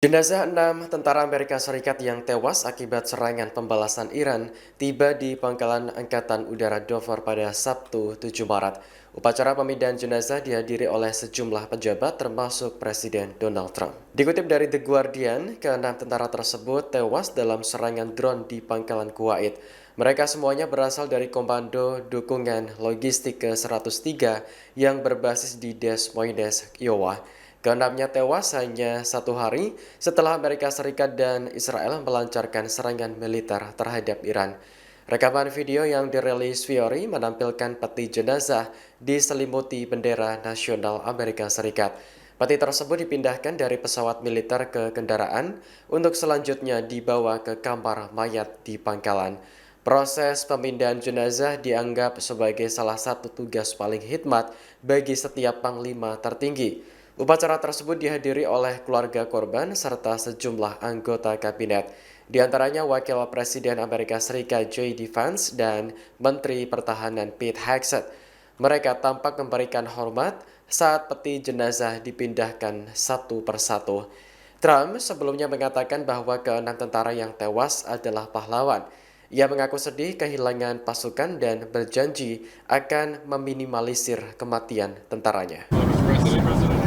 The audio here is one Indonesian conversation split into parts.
Jenazah 6 tentara Amerika Serikat yang tewas akibat serangan pembalasan Iran tiba di Pangkalan Angkatan Udara Dover pada Sabtu 7 Maret. Upacara pemindahan jenazah dihadiri oleh sejumlah pejabat termasuk Presiden Donald Trump. Dikutip dari The Guardian, ke-6 tentara tersebut tewas dalam serangan drone di Pangkalan Kuwait. Mereka semuanya berasal dari Komando Dukungan Logistik ke-103 yang berbasis di Des Moines, Iowa. Keenamnya tewas hanya satu hari setelah Amerika Serikat dan Israel melancarkan serangan militer terhadap Iran. Rekaman video yang dirilis Fiori menampilkan peti jenazah diselimuti bendera nasional Amerika Serikat. Peti tersebut dipindahkan dari pesawat militer ke kendaraan untuk selanjutnya dibawa ke kamar mayat di Pangkalan. Proses pemindahan jenazah dianggap sebagai salah satu tugas paling hikmat bagi setiap panglima tertinggi. Upacara tersebut dihadiri oleh keluarga korban serta sejumlah anggota kabinet, di antaranya Wakil Presiden Amerika Serikat J.D. Vance dan Menteri Pertahanan Pete Hegseth. Mereka tampak memberikan hormat saat peti jenazah dipindahkan satu persatu. Trump sebelumnya mengatakan bahwa ke-6 tentara yang tewas adalah pahlawan. Ia mengaku sedih kehilangan pasukan dan berjanji akan meminimalisir kematian tentaranya.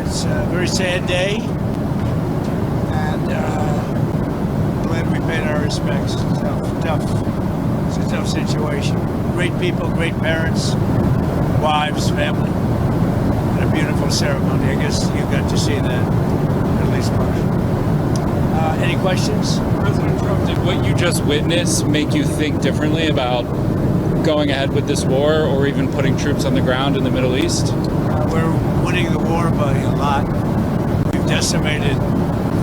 It's a very sad day, and glad we paid our respects. It's a tough situation. Great people, great parents, wives, family, and a beautiful ceremony. I guess you got to see that, at least partially. Any questions? President Trump, did what you just witnessed make you think differently about going ahead with this war or even putting troops on the ground in the Middle East? We're winning the war by a lot. We've decimated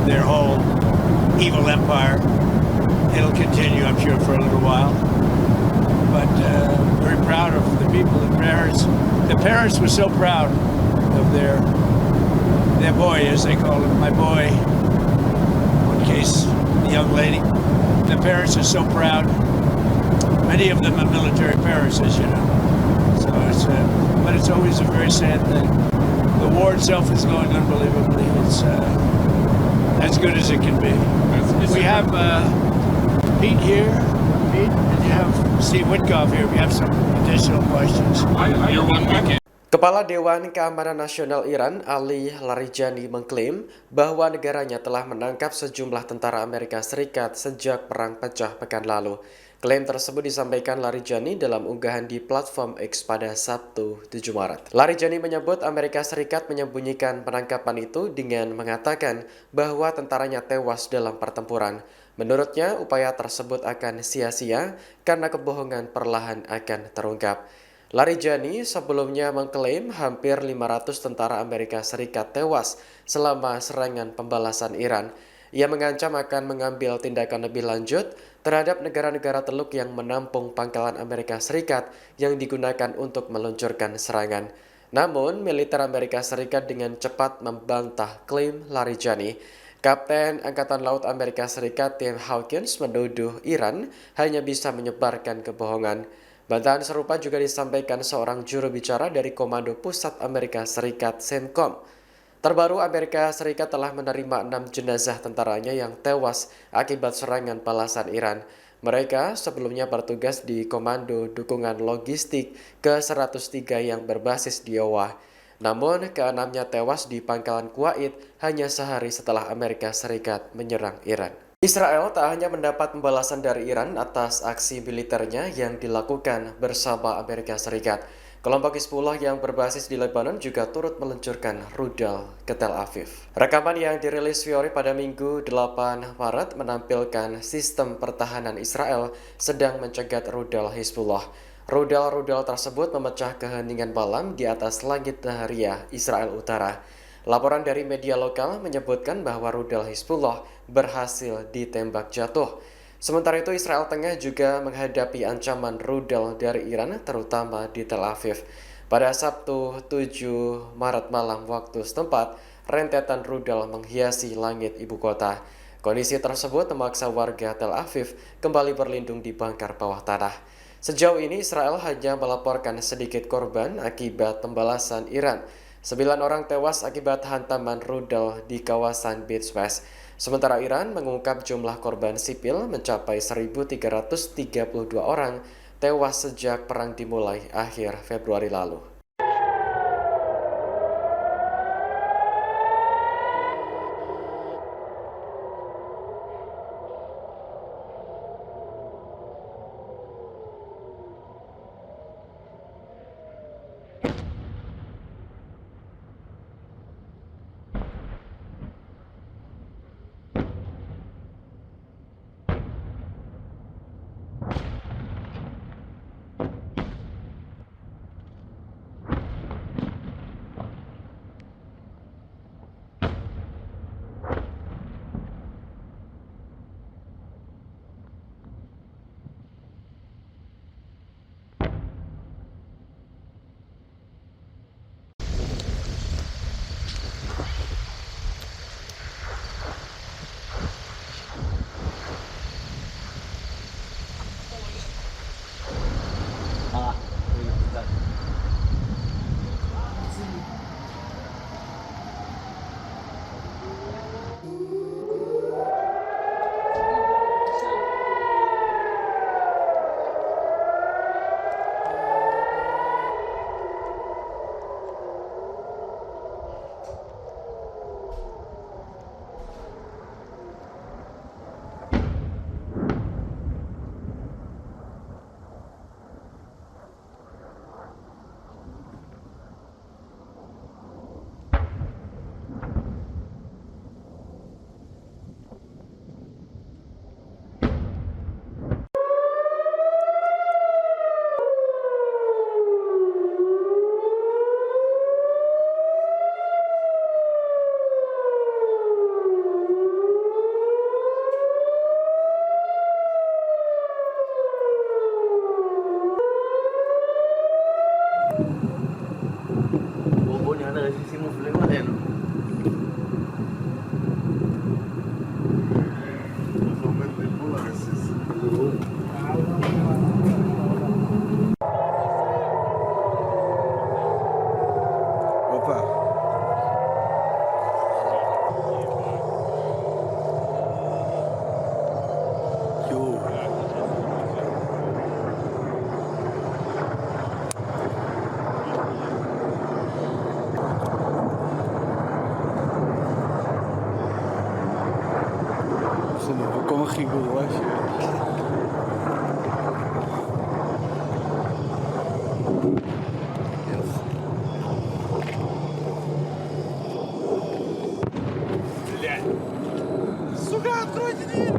their whole evil empire. It'll continue, I'm sure, for a little while. But very proud of the people, the parents. The parents were so proud of their boy, as they call him, my boy. In one case, the young lady. The parents are so proud. Many of them are military parents, as you know. So but it's always a very sad thing. The war itself is going unbelievably. It's as good as it can be. We have Pete here, Pete, and you have Steve Witkoff here. We have some additional questions. You're one weekend. Kepala Dewan Keamanan Nasional Iran, Ali Larijani, mengklaim bahwa negaranya telah menangkap sejumlah tentara Amerika Serikat sejak Perang Pecah pekan lalu. Klaim tersebut disampaikan Larijani dalam unggahan di platform X pada Sabtu 7 Maret. Larijani menyebut Amerika Serikat menyembunyikan penangkapan itu dengan mengatakan bahwa tentaranya tewas dalam pertempuran. Menurutnya, upaya tersebut akan sia-sia karena kebohongan perlahan akan terungkap. Larijani sebelumnya mengklaim hampir 500 tentara Amerika Serikat tewas selama serangan pembalasan Iran. Ia mengancam akan mengambil tindakan lebih lanjut terhadap negara-negara Teluk yang menampung pangkalan Amerika Serikat yang digunakan untuk meluncurkan serangan. Namun, militer Amerika Serikat dengan cepat membantah klaim Larijani. Kapten Angkatan Laut Amerika Serikat Tim Hawkins menuduh Iran hanya bisa menyebarkan kebohongan. Bantahan serupa juga disampaikan seorang juru bicara dari Komando Pusat Amerika Serikat CENTCOM. Terbaru, Amerika Serikat telah menerima 6 jenazah tentaranya yang tewas akibat serangan balasan Iran. Mereka sebelumnya bertugas di Komando Dukungan Logistik ke-103 yang berbasis di Iowa. Namun, ke-6-nya tewas di Pangkalan Kuwait hanya sehari setelah Amerika Serikat menyerang Iran. Israel tak hanya mendapat pembalasan dari Iran atas aksi militernya yang dilakukan bersama Amerika Serikat. Kelompok Hizbullah yang berbasis di Lebanon juga turut meluncurkan rudal ke Tel Aviv. Rekaman yang dirilis Fiori pada Minggu 8 Maret menampilkan sistem pertahanan Israel sedang mencegat rudal Hizbullah. Rudal-rudal tersebut memecah keheningan malam di atas langit Nahariya, Israel Utara. Laporan dari media lokal menyebutkan bahwa rudal Hizbullah berhasil ditembak jatuh. Sementara itu, Israel Tengah juga menghadapi ancaman rudal dari Iran, terutama di Tel Aviv. Pada Sabtu 7 Maret malam waktu setempat, rentetan rudal menghiasi langit ibu kota. Kondisi tersebut memaksa warga Tel Aviv kembali berlindung di bangkar bawah tanah. Sejauh ini, Israel hanya melaporkan sedikit korban akibat pembalasan Iran. 9 orang tewas akibat hantaman rudal di kawasan Beach West. Sementara Iran mengungkap jumlah korban sipil mencapai 1.332 orang tewas sejak perang dimulai akhir Februari lalu. Bobonnya ada sisi muslim ada no. Opa. Yo. Como rigor, Сука, откройте дверь!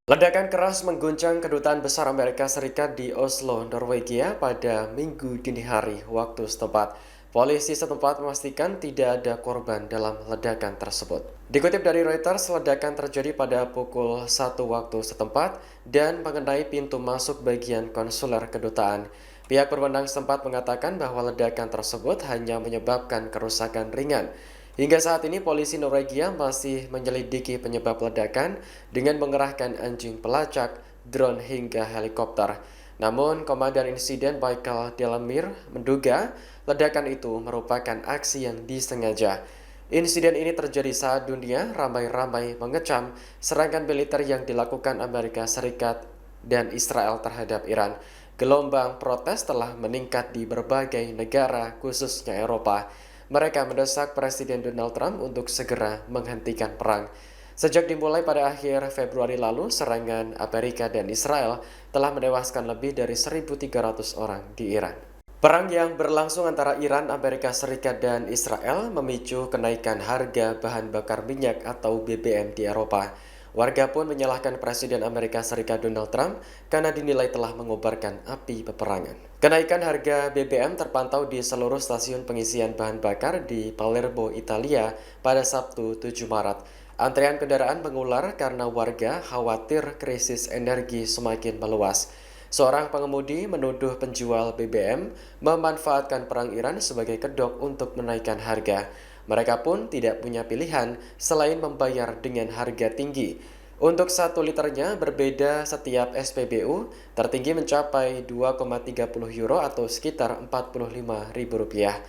Ledakan keras mengguncang Kedutaan Besar Amerika Serikat di Oslo, Norwegia pada Minggu dini hari waktu setempat. Polisi setempat memastikan tidak ada korban dalam ledakan tersebut. Dikutip dari Reuters, ledakan terjadi pada pukul 1 waktu setempat dan mengenai pintu masuk bagian konsuler kedutaan. Pihak berwenang setempat mengatakan bahwa ledakan tersebut hanya menyebabkan kerusakan ringan. Hingga saat ini polisi Norwegia masih menyelidiki penyebab ledakan dengan mengerahkan anjing pelacak, drone hingga helikopter. Namun, Komandan Insiden Michael Delamere menduga ledakan itu merupakan aksi yang disengaja. Insiden ini terjadi saat dunia ramai-ramai mengecam serangan militer yang dilakukan Amerika Serikat dan Israel terhadap Iran. Gelombang protes telah meningkat di berbagai negara, khususnya Eropa. Mereka mendesak Presiden Donald Trump untuk segera menghentikan perang. Sejak dimulai pada akhir Februari lalu, serangan Amerika dan Israel telah menewaskan lebih dari 1.300 orang di Iran. Perang yang berlangsung antara Iran, Amerika Serikat, dan Israel memicu kenaikan harga bahan bakar minyak atau BBM di Eropa. Warga pun menyalahkan Presiden Amerika Serikat Donald Trump karena dinilai telah mengobarkan api peperangan. Kenaikan harga BBM terpantau di seluruh stasiun pengisian bahan bakar di Palermo, Italia pada Sabtu 7 Maret. Antrean kendaraan mengular karena warga khawatir krisis energi semakin meluas. Seorang pengemudi menuduh penjual BBM memanfaatkan perang Iran sebagai kedok untuk menaikkan harga. Mereka pun tidak punya pilihan selain membayar dengan harga tinggi. Untuk 1 liternya berbeda setiap SPBU, tertinggi mencapai 2,30 euro atau sekitar Rp45.000.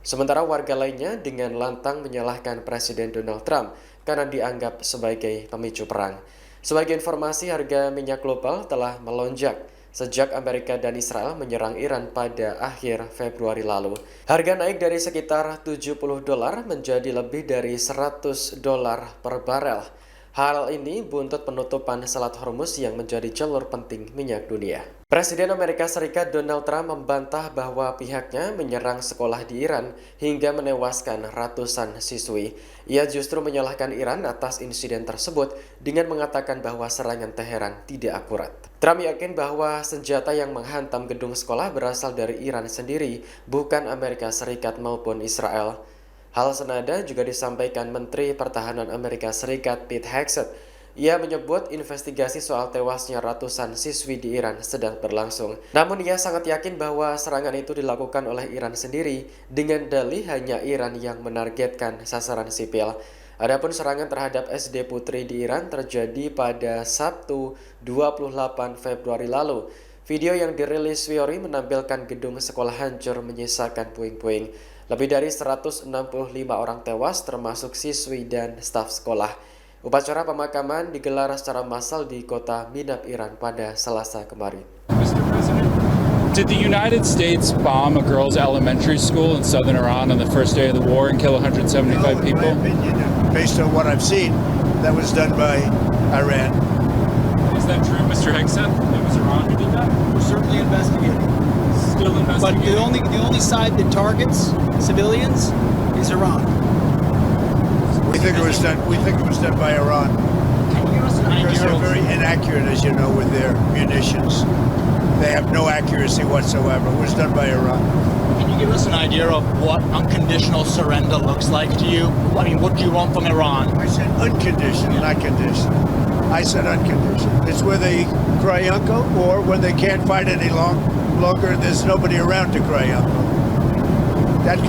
Sementara warga lainnya dengan lantang menyalahkan Presiden Donald Trump karena dianggap sebagai pemicu perang. Sebagai informasi, harga minyak global telah melonjak sejak Amerika dan Israel menyerang Iran pada akhir Februari lalu. Harga naik dari sekitar $70 menjadi lebih dari $100 per barel. Hal ini buntut penutupan Selat Hormuz yang menjadi jalur penting minyak dunia. Presiden Amerika Serikat Donald Trump membantah bahwa pihaknya menyerang sekolah di Iran hingga menewaskan ratusan siswi. Ia justru menyalahkan Iran atas insiden tersebut dengan mengatakan bahwa serangan Teheran tidak akurat. Trump yakin bahwa senjata yang menghantam gedung sekolah berasal dari Iran sendiri, bukan Amerika Serikat maupun Israel. Hal senada juga disampaikan Menteri Pertahanan Amerika Serikat Pete Hegseth. Ia menyebut investigasi soal tewasnya ratusan siswi di Iran sedang berlangsung. Namun ia sangat yakin bahwa serangan itu dilakukan oleh Iran sendiri dengan dalih hanya Iran yang menargetkan sasaran sipil. Adapun serangan terhadap SD putri di Iran terjadi pada Sabtu 28 Februari lalu. Video yang dirilis Fiori menampilkan gedung sekolah hancur menyisakan puing-puing. Lebih dari 165 orang tewas termasuk siswi dan staf sekolah. Upacara pemakaman digelar secara massal di kota Minab, Iran pada Selasa kemarin. Mr. President, did the United States bomb a girls' elementary school in southern Iran on the first day of the war and kill 175 people? In my opinion, based on what I've seen, that was done by Iran. Is that true, Mr. Hegseth? It was Iran who did that? We're certainly investigating. Still But investigating. the only side that targets civilians is Iran. We think it was done by Iran. Can you give us an Because idea they're of very inaccurate, as you know, with their munitions. They have no accuracy whatsoever. It was done by Iran. Can you give us an idea of what unconditional surrender looks like to you? I mean, what do you want from Iran? I said unconditional, not conditional. I said unconditional. It's where they cry uncle, or when they can't fight any longer, there's nobody around to cry uncle. That could